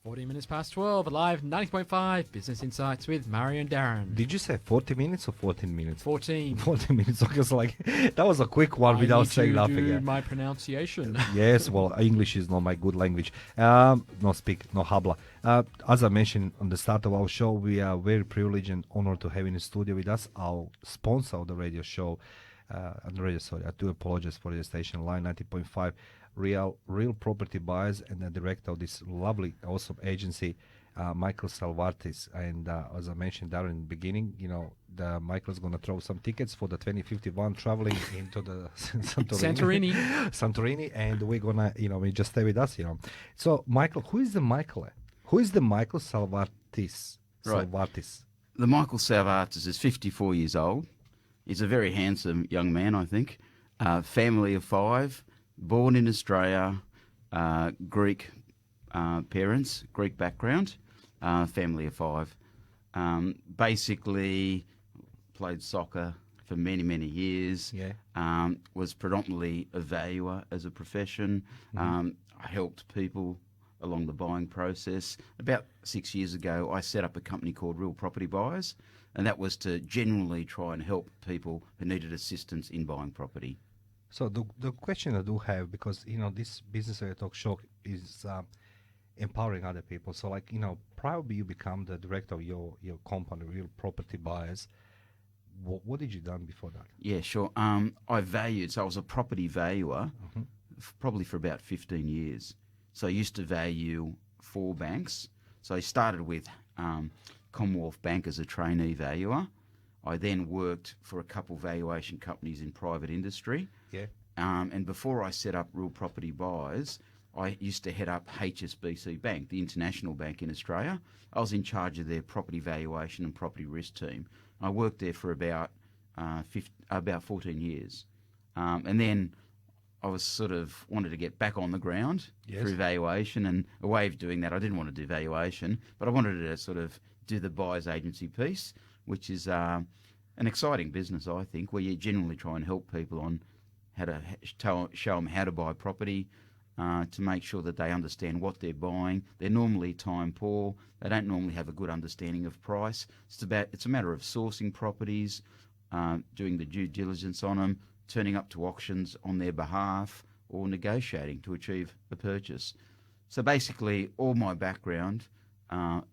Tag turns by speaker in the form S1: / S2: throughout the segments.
S1: 14 minutes past 12, live 90.5 Business Insights with Mario and Darren.
S2: Did you say 40 minutes or 14 minutes?
S1: 14.
S2: 14 minutes. Okay, so like that was a quick one without saying nothing.
S1: I need to do
S2: Yeah.
S1: my pronunciation.
S2: Yes, well, English is not my good language. No speak, no habla. As I mentioned on the start of our show, we are very privileged and honored to have in the studio with us our sponsor of the radio show. On the radio, sorry, I do apologize for the station line 90.5. Real property buyers and the director of this lovely, awesome agency, Michael Salvartsis. And as I mentioned, Darren, in the beginning, Michael's going to throw some tickets for the 2051 traveling into the Santorini, and we're going to, we just stay with us, So, Michael, who is the Michael Salvartsis?
S3: Right.
S2: Salvartsis.
S3: The Michael Salvartsis is 54 years old. He's a very handsome young man, I think. Family of 5. Born in Australia, Greek parents, Greek background, family of 5. Basically, played soccer for many, many years.
S2: Yeah.
S3: Was predominantly a valuer as a profession. I helped people along the buying process. About 6 years ago, I set up a company called Real Property Buyers, and that was to genuinely try and help people who needed assistance in buying property.
S2: So the question I do have, because this business area talk show is empowering other people. So probably you become the director of your company, Real Property Buyers. What did you done before that?
S3: Yeah, sure. I was a property valuer, probably for about 15 years. So I used to value 4 banks. So I started with Commonwealth Bank as a trainee valuer. I then worked for a couple valuation companies in private industry.
S2: Yeah.
S3: And before I set up Real Property Buyers, I used to head up HSBC Bank, the international bank in Australia. I was in charge of their property valuation and property risk team. I worked there for about 14 years. And then I was wanted to get back on the ground through valuation, and a way of doing that, I didn't want to do valuation, but I wanted to do the buyer's agency piece, which is an exciting business, I think, where you generally try and help people on how to show them how to buy property, to make sure that they understand what they're buying. They're normally time poor. They don't normally have a good understanding of price. It's a matter of sourcing properties, doing the due diligence on them, turning up to auctions on their behalf, or negotiating to achieve a purchase. So basically, all my background,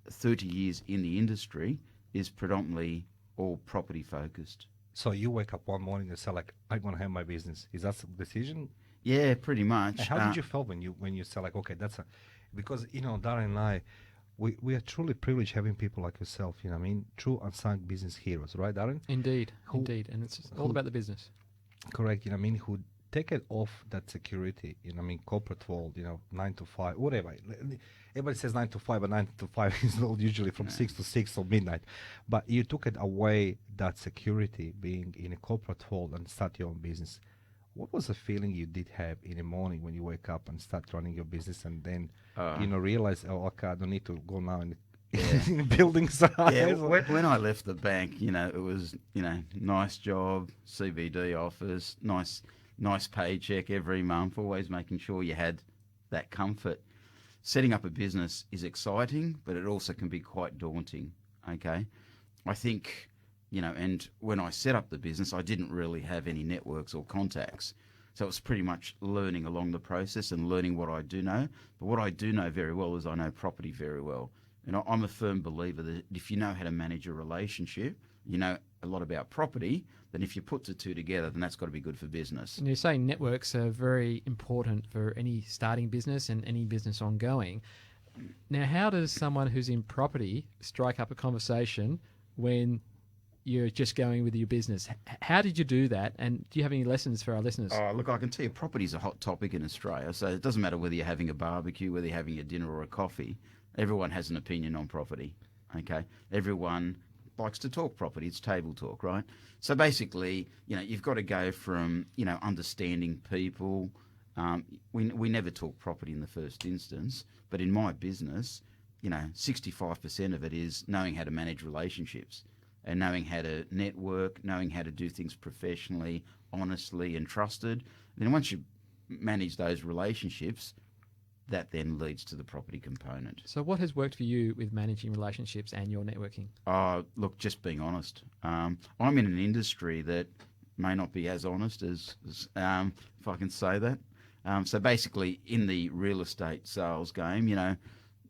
S3: 30 years in the industry, is predominantly all property focused.
S2: So you wake up one morning and say, I'm going to have my business. Is that the decision?
S3: Yeah, pretty much.
S2: And how did you feel when you say, okay, because, Darren and I, we are truly privileged having people like yourself, true unsung business heroes, right, Darren?
S1: Indeed. And it's all about the business.
S2: Correct, who take it off that security, corporate world, 9 to 5, whatever. Everybody says 9 to 5, but 9 to 5 is not usually from 6 to 6 or midnight. But you took it away, that security, being in a corporate world, and start your own business. What was the feeling you did have in the morning when you wake up and start running your business, and then, realize, okay, I don't need to go now in the building side?
S3: Yeah, when I left the bank, it was, nice job, CBD office, nice paycheck every month, always making sure you had that comfort. Setting up a business is exciting, but it also can be quite daunting, okay? I think, and when I set up the business, I didn't really have any networks or contacts. So it was pretty much learning along the process and learning what I do know. But what I do know very well is I know property very well. And I'm a firm believer that if you know how to manage a relationship, you know a lot about property, then if you put the two together, then that's got to be good for business.
S1: And you're saying networks are very important for any starting business and any business ongoing. Now, how does someone who's in property strike up a conversation when you're just going with your business? How did you do that? And do you have any lessons for our listeners?
S3: Oh, look, I can tell you property is a hot topic in Australia. So it doesn't matter whether you're having a barbecue, whether you're having a dinner or a coffee. Everyone has an opinion on property, okay? Everyone likes to talk property. It's table talk, right? So basically, you've got to go from, understanding people. We never talk property in the first instance, but in my business, 65% of it is knowing how to manage relationships and knowing how to network, knowing how to do things professionally, honestly and trusted. Then once you manage those relationships, that then leads to the property component.
S1: So what has worked for you with managing relationships and your networking?
S3: Look, just being honest. I'm in an industry that may not be as honest as if I can say that. So basically, in the real estate sales game,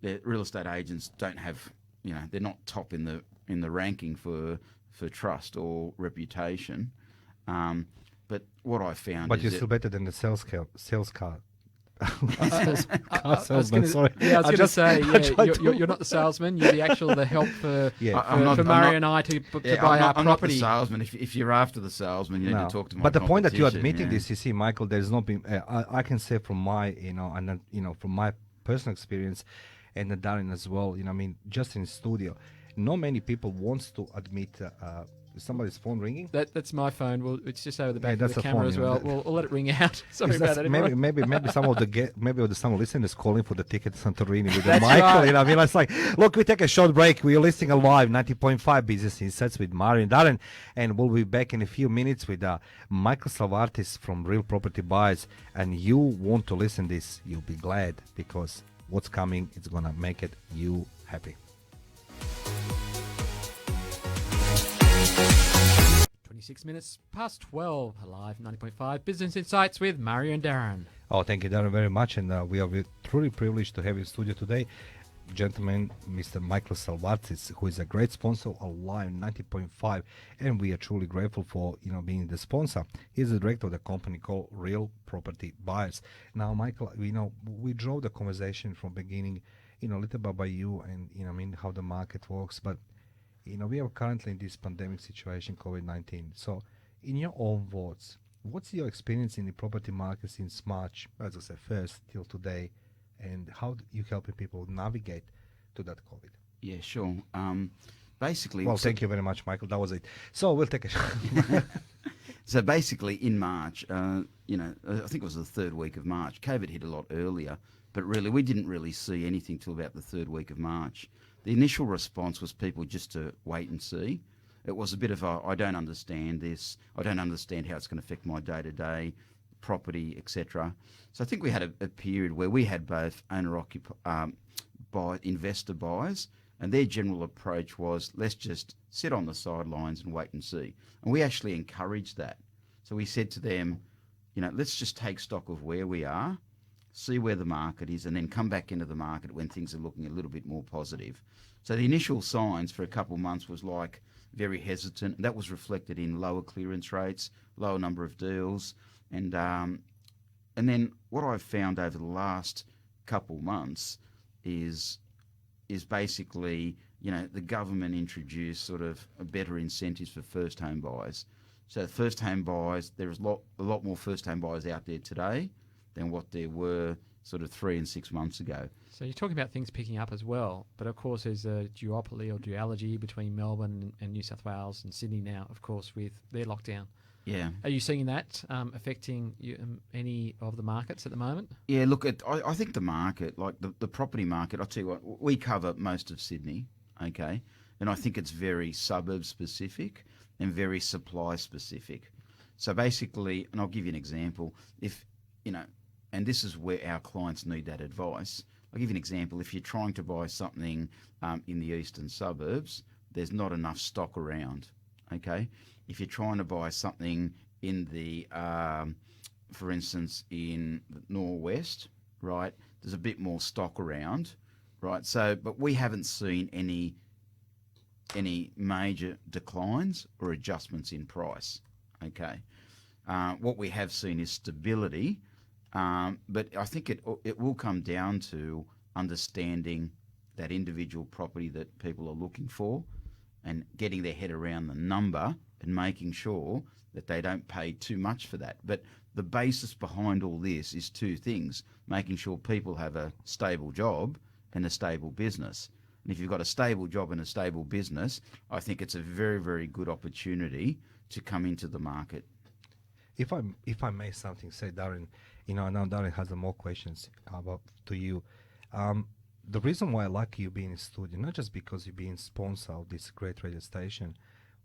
S3: the real estate agents don't have, they're not top in the ranking for trust or reputation. But what I found
S2: But
S3: is
S2: you're
S3: that
S2: still better than the sales car.
S1: I was going to say, you're not the salesman. You're the help for Murray and I to buy our
S3: I'm not the
S1: property.
S3: salesman. If you're after the salesman, you need to talk to my
S2: But the point that you're
S3: competition,
S2: admitting this, you see, Michael, there's not been. I can say from my, from my personal experience, and Darren as well. Just in studio, not many people wants to admit. Is somebody's phone ringing?
S1: That's my phone. Well, it's just over the back
S2: that's
S1: of the
S2: a
S1: camera
S2: phone,
S1: as well. We'll let it ring out. Sorry
S2: Is
S1: about
S2: that-
S1: that.
S2: maybe some of the some listeners calling for the ticket to Santorini with
S1: That's
S2: Michael.
S1: right.
S2: It's like, look, we take a short break. We are listening live 90.5 Business Insights with Murray and Darren, and we'll be back in a few minutes with Michael Salvartsis from Real Property Buyers. And you want to listen this, you'll be glad, because what's coming is gonna make it you happy.
S1: 26 minutes past 12, live 90.5 Business Insights with Mario and Darren.
S2: Oh, thank you, Darren, very much. And we are truly privileged to have you in studio today. Gentleman, Mr. Michael Salvartsis, who is a great sponsor of Live 90.5, and we are truly grateful for being the sponsor. He's the director of the company called Real Property Buyers. Now, Michael, we drove the conversation from beginning, a little bit by you and how the market works, but we are currently in this pandemic situation, COVID-19. So, in your own words, what's your experience in the property market since March, as I said, first till today, and how you helping people navigate to that COVID?
S3: Yeah, sure. Basically,
S2: Well, thank you very much, Michael. That was it. So we'll take a
S3: So basically, in March, I think it was the third week of March. COVID hit a lot earlier, but really, we didn't really see anything till about the third week of March. The initial response was people just to wait and see. It was a bit of I don't understand this. I don't understand how it's going to affect my day-to-day property, etc. So I think we had a period where we had both investor buyers, and their general approach was, let's just sit on the sidelines and wait and see. And we actually encouraged that. So we said to them, let's just take stock of where we are, see where the market is, and then come back into the market when things are looking a little bit more positive. So the initial signs for a couple of months was like very hesitant. That was reflected in lower clearance rates, lower number of deals, and then what I've found over the last couple months is basically the government introduced sort of a better incentives for first home buyers. So first home buyers, there's a lot more first home buyers out there today than what there were sort of 3 and 6 months ago.
S1: So you're talking about things picking up as well, but of course there's a duopoly or duology between Melbourne and New South Wales and Sydney now, of course, with their lockdown.
S3: Yeah.
S1: Are you seeing that affecting any of the markets at the moment?
S3: Yeah, look, I think the market, like the property market, I'll tell you what, we cover most of Sydney, okay? And I think it's very suburb specific and very supply specific. So basically, and I'll give you an example, and this is where our clients need that advice. I'll give you an example. If you're trying to buy something in the eastern suburbs, there's not enough stock around, okay? If you're trying to buy something in the, for instance, in the northwest, right, there's a bit more stock around, right? So, but we haven't seen any major declines or adjustments in price, okay? What we have seen is stability, but I think it will come down to understanding that individual property that people are looking for and getting their head around the number and making sure that they don't pay too much for that. But the basis behind all this is two things: making sure people have a stable job and a stable business. And if you've got a stable job and a stable business, I think it's a very, very good opportunity to come into the market.
S2: If I may something say, Darren, now Darren has more questions about to you. The reason why I like you being in studio, not just because you're being sponsor of this great radio station,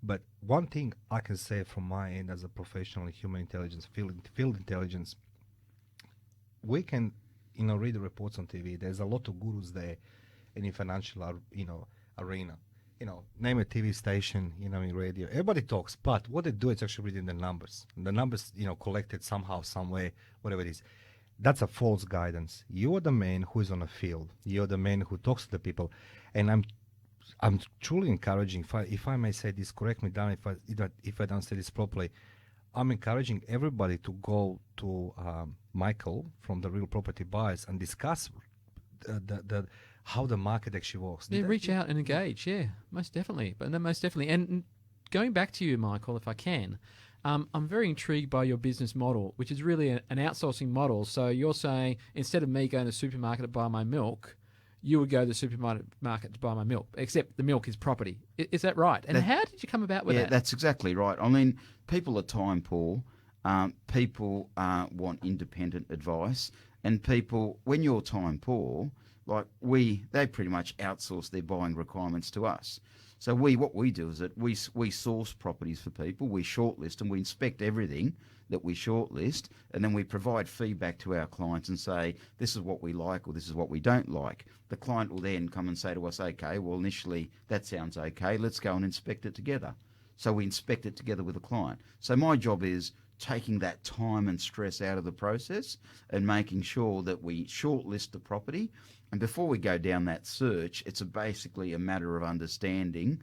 S2: but one thing I can say from my end as a professional in human intelligence, field intelligence, we can read the reports on TV. There's a lot of gurus there in the financial, arena. Name a TV station, in radio. Everybody talks, but what they do is actually reading the numbers. And the numbers, collected somehow, somewhere, whatever it is. That's a false guidance. You are the man who is on the field. You're the man who talks to the people. And I'm truly encouraging, if I may say this, correct me down if I don't say this properly, I'm encouraging everybody to go to Michael from the Real Property Buyers and discuss the how the market actually works.
S1: Yeah, reach out and engage. Yeah, most definitely. But no, most definitely. And going back to you, Michael, if I can, I'm very intrigued by your business model, which is really an outsourcing model. So you're saying instead of me going to the supermarket to buy my milk, you would go to the supermarket to buy my milk, except the milk is property. Is that right? And how did you come about with that?
S3: Yeah, that's exactly right. I mean, people are time poor. People want independent advice. And people, when you're time poor, like they pretty much outsource their buying requirements to us. So what we do is that we source properties for people, we shortlist and we inspect everything that we shortlist, and then we provide feedback to our clients and say, this is what we like or this is what we don't like. The client will then come and say to us, okay, well, initially that sounds okay, let's go and inspect it together. So we inspect it together with the client. So my job is taking that time and stress out of the process and making sure that we shortlist the property. And before we go down that search, it's basically a matter of understanding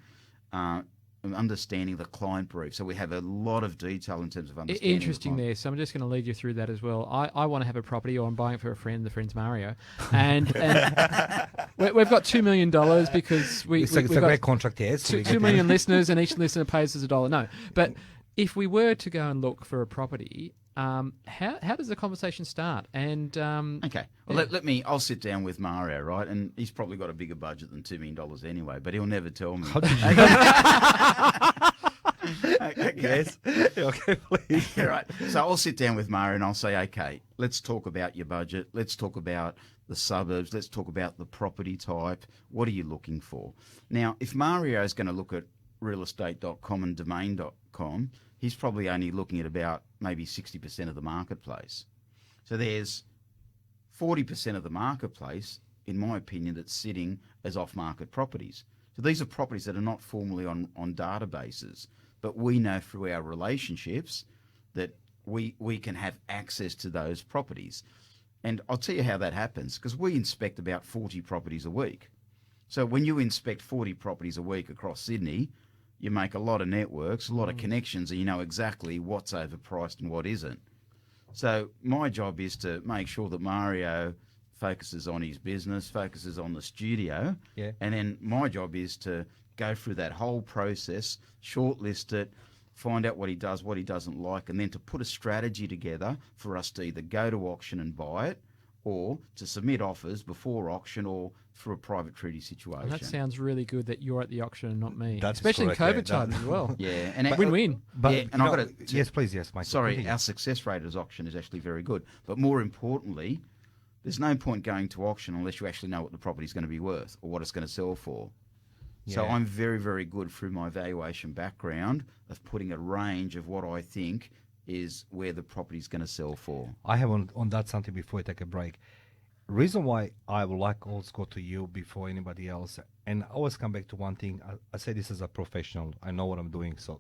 S3: the client brief. So we have a lot of detail in terms of understanding.
S1: Interesting there. So I'm just going to lead you through that as well. I want to have a property, or I'm buying it for a friend. The friend's Mario, and we've got $2 million because
S2: it's a great contract. Yes,
S1: 2 million listeners, and each listener pays us $1. No, but if we were to go and look for a property, how does the conversation start? And
S3: okay, well, I'll sit down with Mario, right? And he's probably got a bigger budget than $2 million anyway, but he'll never tell me. Okay.
S2: Yes. Okay, please.
S3: All right. So I'll sit down with Mario and I'll say, okay, let's talk about your budget. Let's talk about the suburbs. Let's talk about the property type. What are you looking for? Now, if Mario is going to look at realestate.com and domain.com, he's probably only looking at about maybe 60% of the marketplace. So there's 40% of the marketplace, in my opinion, that's sitting as off-market properties. So these are properties that are not formally on databases, but we know through our relationships that we can have access to those properties. And I'll tell you how that happens, because we inspect about 40 properties a week. So when you inspect 40 properties a week across Sydney, you make a lot of networks, a lot of connections, and you know exactly what's overpriced and what isn't. So my job is to make sure that Mario focuses on his business, focuses on the studio, and then my job is to go through that whole process, shortlist it, find out what he does, what he doesn't like, and then to put a strategy together for us to either go to auction and buy it, or to submit offers before auction, or through a private treaty situation.
S1: Well, that sounds really good that you're at the auction and not me.
S2: That's
S1: especially
S2: correct,
S1: in COVID times as well.
S3: Yeah, and
S1: win-win.
S2: But
S3: yeah, and I've got to.
S2: Yes, please, yes, Michael.
S3: Sorry, our success rate as auction is actually very good. But more importantly, there's no point going to auction unless you actually know what the property is going to be worth or what it's going to sell for. So I'm very, very good through my valuation background of putting a range of what I think is where the property is going to sell for.
S2: I have on that something before we take a break. Reason why I would like to always go to you before anybody else, and I always come back to one thing. I say this as a professional. I know what I'm doing. So,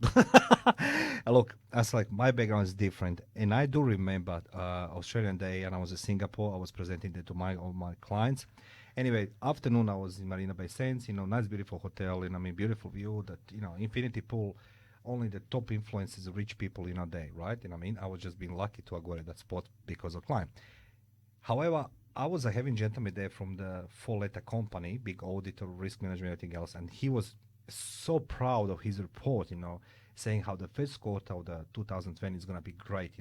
S2: look, that's like my background is different, and I do remember Australian Day, and I was in Singapore. I was presenting it to all my clients. Anyway, afternoon I was in Marina Bay Sands. Nice, beautiful hotel, and beautiful view. That infinity pool. Only the top influences, rich people there, right? I was just being lucky to go at that spot because of client. However, I was a having gentleman there from the 4-letter company, big auditor, risk management, everything else, and he was so proud of his report, saying how the first quarter of the 2020 is going to be great,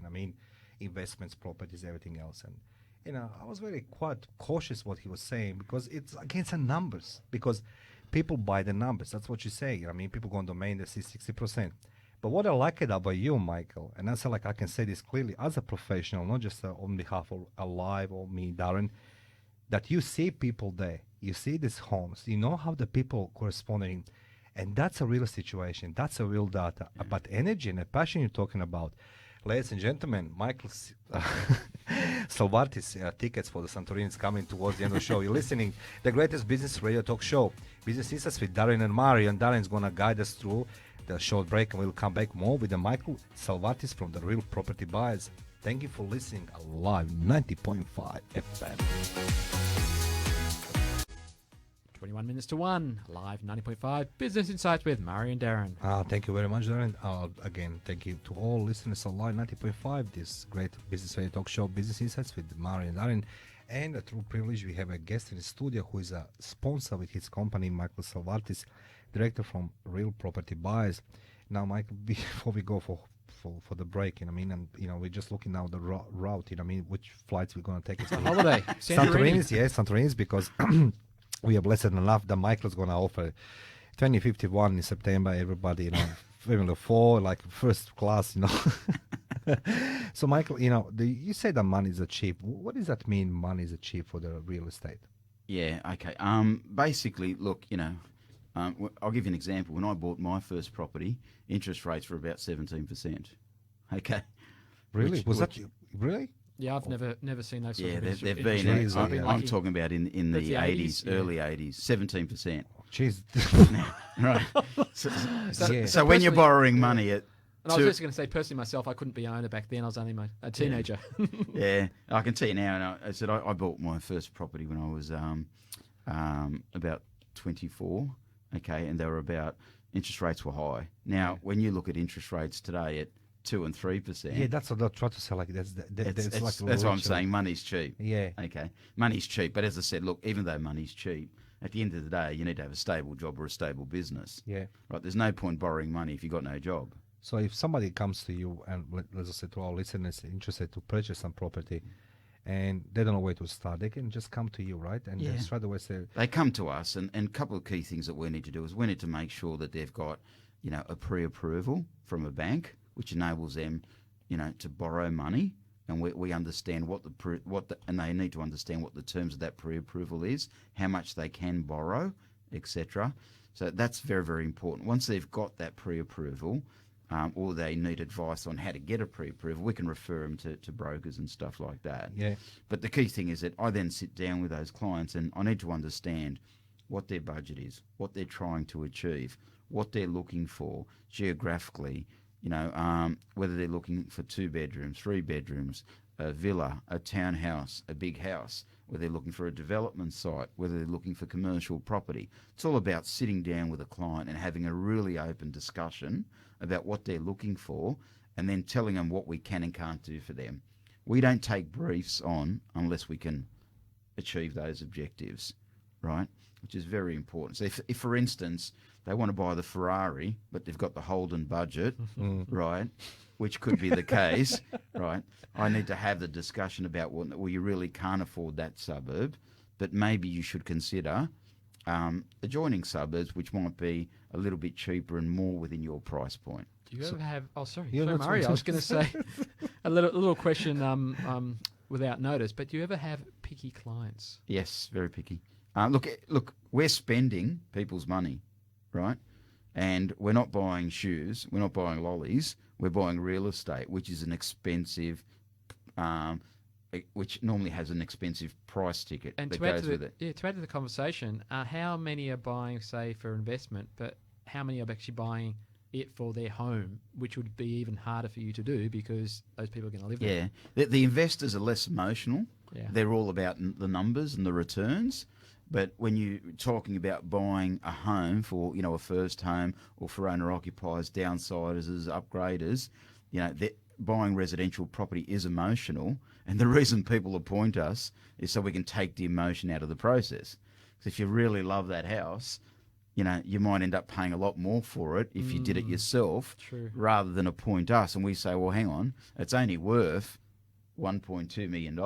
S2: investments, properties, everything else. And, I was very quite cautious what he was saying because it's against the numbers, because people buy the numbers. That's what you say. People go on domain, they see 60%. But what I like it about you, Michael, and I feel like I can say this clearly as a professional, not just on behalf of Alive or me, Darren, that you see people there, you see these homes, you know how the people corresponding, and that's a real situation, that's a real data. But energy and the passion you're talking about, Ladies and gentlemen, Michael Salvartsis tickets for the Santorini is coming towards the end of the show. You're listening the greatest business radio talk show, Business Insights with Darren and Mario. And Darren's going to guide us through the short break, and we'll come back more with the Michael Salvartsis from the Real Property Buyers. Thank you for listening live 90.5 FM.
S1: 21 minutes to 1, live 90.5 Business Insights with Mario and Darren.
S2: Thank you very much, Darren. Again, thank you to all listeners on live 90.5, this great business radio talk show, Business Insights with Mario and Darren. And a true privilege, we have a guest in the studio who is a sponsor with his company, Michael Salvartsis, director from Real Property Buyers. Now, Michael, before we go for the break, we're just looking now the route, which flights we're going to take.
S1: It's a holiday.
S2: Santorini's, because we are blessed enough that Michael's going to offer 2051 in September, everybody, Formula 4, like first class, So, Michael, you say that money is cheap. What does that mean, money is cheap for the real estate?
S3: Yeah, okay. Basically, look, I'll give you an example. When I bought my first property, interest rates were about 17%. Okay.
S2: Really? Really?
S1: Yeah, I've never seen those.
S3: Yeah,
S1: sort of
S3: they've
S1: interest
S3: been.
S1: rates.
S3: I'm talking about in the
S1: the
S3: 80s,
S1: 80s,
S3: early 80s, 17%.
S2: Jeez.
S3: Right.
S2: Yeah.
S3: So when you're borrowing money at
S1: And I was just going to say, personally myself, I couldn't be an owner back then. I was only a teenager.
S3: Yeah, I can tell you now. And I bought my first property when I was about 24. Okay, and interest rates were high. Now, when you look at interest rates today at 2 and 3%.
S2: Yeah, that's what I try to say. Like that's
S3: what I'm saying. Money's cheap.
S2: Yeah.
S3: Okay, money's cheap. But as I said, look, even though money's cheep, at the end of the day, you need to have a stable job or a stable business.
S2: Yeah.
S3: Right. There's no point borrowing money if you've got no job.
S2: So if somebody comes to you and let's say to our listeners interested to purchase some property, and they don't know where to start, they can just come to you, right? And then straight away say
S3: they come to us, and a couple of key things that we need to do is we need to make sure that they've got, a pre-approval from a bank, which enables them, to borrow money, and we understand and they need to understand what the terms of that pre-approval is, how much they can borrow, etc. So that's very, very important. Once they've got that pre-approval, or they need advice on how to get a pre-approval, we can refer them to brokers and stuff like that.
S2: Yeah.
S3: But the key thing is that I then sit down with those clients and I need to understand what their budget is, what they're trying to achieve, what they're looking for geographically, whether they're looking for 2 bedrooms, 3 bedrooms, a villa, a townhouse, a big house, whether they're looking for a development site, whether they're looking for commercial property. It's all about sitting down with a client and having a really open discussion about what they're looking for, and then telling them what we can and can't do for them. We don't take briefs on unless we can achieve those objectives, right? Which is very important. So if for instance, they want to buy the Ferrari, but they've got the Holden budget, right, which could be the case, right, I need to have the discussion about, well, you really can't afford that suburb, but maybe you should consider adjoining suburbs, which might be a little bit cheaper and more within your price point.
S1: Do you ever have? Oh, sorry,
S2: Yeah, that's
S1: Mario.
S2: what-
S1: I was going to say a little question without notice. But do you ever have picky clients?
S3: Yes, very picky. Look, we're spending people's money, right? And we're not buying shoes, we're not buying lollies, we're buying real estate, which is an expensive, which normally has an expensive price ticket
S1: And
S3: that
S1: to add
S3: goes
S1: to
S3: with it.
S1: to add to the conversation, how many are buying, say, for investment, but how many are actually buying it for their home, which would be even harder for you to do because those people are going to live there.
S3: Yeah, the investors are less emotional.
S1: Yeah.
S3: They're all about the numbers and the returns. But when you're talking about buying a home for, a first home or for owner-occupiers, downsiders, upgraders, buying residential property is emotional. And the reason people appoint us is so we can take the emotion out of the process. So if you really love that house, you might end up paying a lot more for it if you did it yourself,
S1: True.
S3: rather than appoint us. And we say, well, hang on, it's only worth $1.2 million.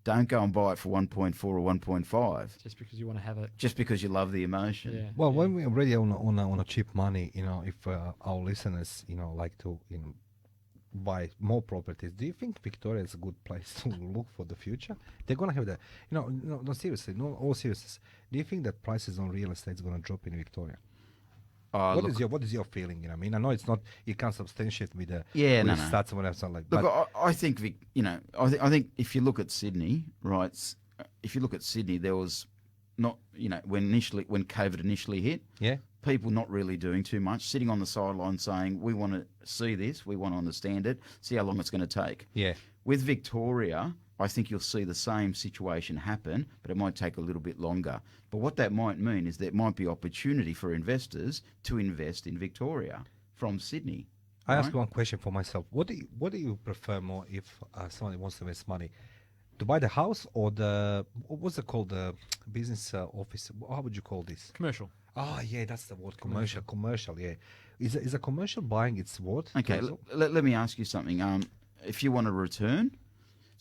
S3: Don't go and buy it for 1.4 or 1.5
S1: Just because you want to have it.
S3: just because you love the emotion.
S1: Yeah.
S2: Well, when we're already on a cheap money, if our listeners, like to, buy more properties, do you think Victoria is a good place to look for the future? They're gonna have the, no, seriously, no, all seriousness. Do you think that prices on real estate is gonna drop in Victoria? What is your feeling? You know, I mean, I know it's not, you can't substantiate with the stats or whatever. So like,
S3: Look,
S2: but
S3: I think I think if you look at Sydney, right? If you look at Sydney, there was not when COVID initially hit,
S2: yeah,
S3: people not really doing too much, sitting on the sideline saying we want to see this, we want to understand it, see how long it's going to take.
S2: yeah.
S3: With Victoria, I think you'll see the same situation happen, but it might take a little bit longer. But what that might mean is there might be opportunity for investors to invest in Victoria from Sydney.
S2: I ask one question for myself. What do you prefer more if somebody wants to invest money? To buy the house or what's it called, the business office? How would you call this?
S1: Commercial.
S2: Oh, yeah, that's the word. Commercial, yeah. Is a commercial buying its worth?
S3: Okay, let me ask you something. If you want to return,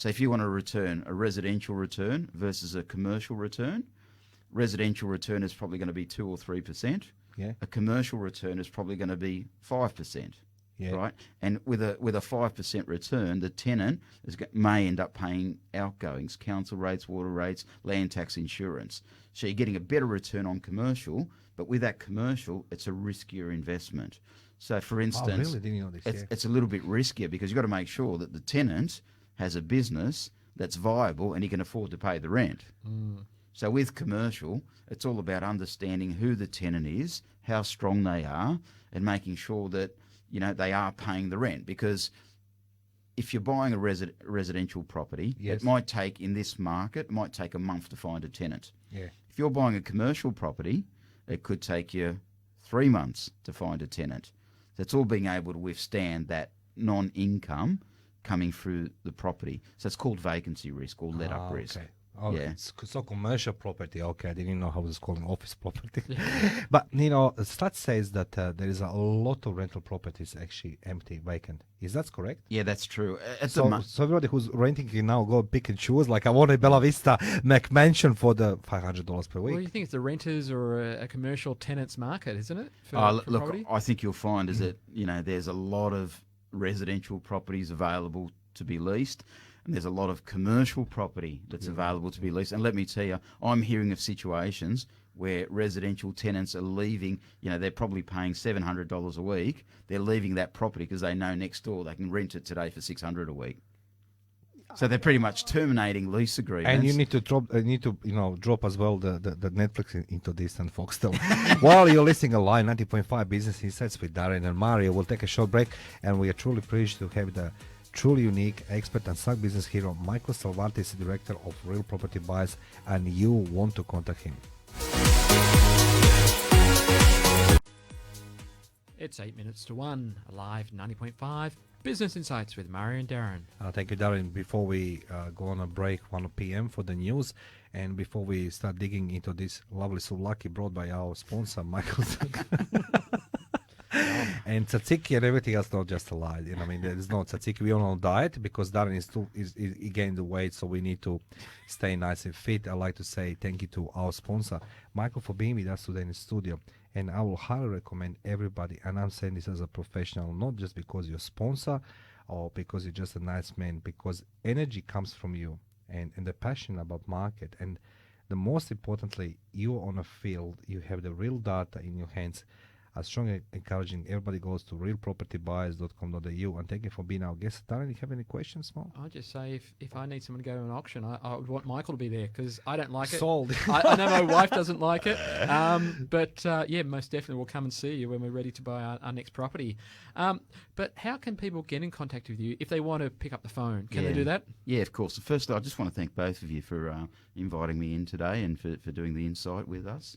S3: if you want to return a residential return versus a commercial return, residential return is probably going to be 2 or 3%.
S2: Yeah.
S3: A commercial return is probably going to be 5%.
S2: Yeah.
S3: Right, and with a 5% return, the tenant may end up paying outgoings, council rates, water rates, land tax, insurance. So you're getting a better return on commercial, but with that commercial, it's a riskier investment. So, for instance,
S2: really? Didn't know this.
S3: it's a little bit riskier because you've got to make sure that the tenant has a business that's viable and he can afford to pay the rent. So with commercial, it's all about understanding who the tenant is, how strong they are, and making sure that they are paying the rent. Because if you're buying a residential property,
S2: Yes.
S3: it might take, in this market, it might take a month to find a tenant.
S2: Yeah.
S3: If you're buying a commercial property, it could take you 3 months to find a tenant. So it's all being able to withstand that non-income coming through the property. So it's called vacancy risk or let-up risk.
S2: Okay. Oh,
S3: Yeah.
S2: so commercial property. Okay, I didn't know how it was called office property. But stats says that there is a lot of rental properties actually empty, vacant. Is that correct?
S3: Yeah, that's true.
S2: So everybody who's renting can now go pick and choose. Like I want a Bella Vista McMansion for the $500 per week.
S1: Well, you think it's the renters or a commercial tenants market, isn't it? For
S3: look,
S1: property?
S3: I think you'll find is that there's a lot of residential properties available to be leased, and there's a lot of commercial property that's available to be leased. And let me tell you, I'm hearing of situations where residential tenants are leaving. They're probably paying $700 a week. They're leaving that property because they know next door they can rent it today for $600 a week. So they're pretty much terminating lease agreements.
S2: And you need to drop as well the Netflix into this and Foxtel. While you're listening a line 90.5 Business Insights with Darren and Mario, we'll take a short break, and we are truly pleased to have the truly unique expert and stock business hero Michael Salvartsis, director of Real Property Buyers, and you want to contact him.
S1: It's 8 minutes to 1, live 90.5 Business Insights with Mario and Darren.
S2: Thank you, Darren. Before we go on a break, 1 p.m. for the news, and before we start digging into this lovely souvlaki brought by our sponsor, Michael and tzatziki and everything else, not just a lie. There's no tzatziki. We're on a diet because Darren he gained the weight, so we need to stay nice and fit. I'd like to say thank you to our sponsor, Michael, for being with us today in the studio. And I will highly recommend everybody, and I'm saying this as a professional, not just because you're a sponsor or because you're just a nice man, because energy comes from you and the passion about market. And the most importantly, you're on a field, you have the real data in your hands. I strongly encouraging everybody goes to realpropertybuyers.com.au, and thank you for being our guest. Darren, you have any questions, Mo?
S1: I'll just say if I need someone to go to an auction, I would want Michael to be there because I don't like it.
S2: Sold.
S1: I know my wife doesn't like it. But most definitely we'll come and see you when we're ready to buy our next property. But how can people get in contact with you if they want to pick up the phone? Can they do that?
S3: Yeah, of course. Firstly, I just want to thank both of you for inviting me in today and for doing the insight with us.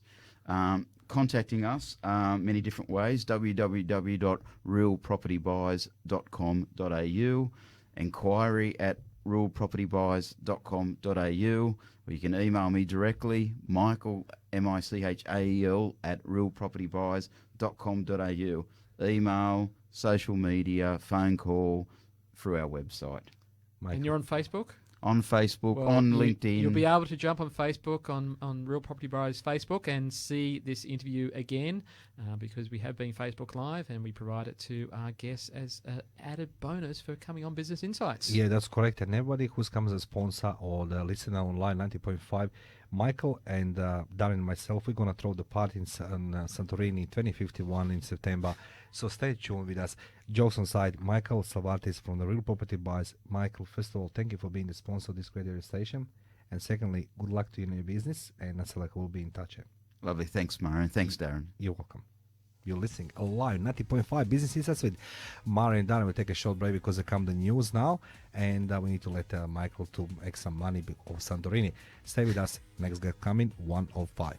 S3: Contacting us many different ways: www.realpropertybuyers.com.au, inquiry at realpropertybuyers.com.au, or you can email me directly, Michael, Michael, at realpropertybuyers.com.au. Email, social media, phone call, through our website.
S2: Michael.
S1: And you're on Facebook?
S3: On Facebook, on LinkedIn.
S1: You'll be able to jump on Facebook, on Real Property Buyers Facebook, and see this interview again because we have been Facebook Live and we provide it to our guests as an added bonus for coming on Business Insights.
S2: Yeah, that's correct. And everybody who comes as a sponsor or the listener online 90.5, Michael and Darren and myself, we're going to throw the party in Santorini 2051 in September. So stay tuned with us. Jokes on side, Michael Salvartsis from the Real Property Buyers. Michael, first of all, thank you for being the sponsor of this great radio station. And secondly, good luck to you in your business. And I feel like we'll be in touch.
S3: Lovely. Thanks, Mara, and thanks, Darren.
S2: You're welcome. You're listening live 90.5 Business Insights with Mara and Darren. We'll take a short break because they come the news now, and we need to let Michael to make some money of Santorini. Stay with us. Next guest coming, 105.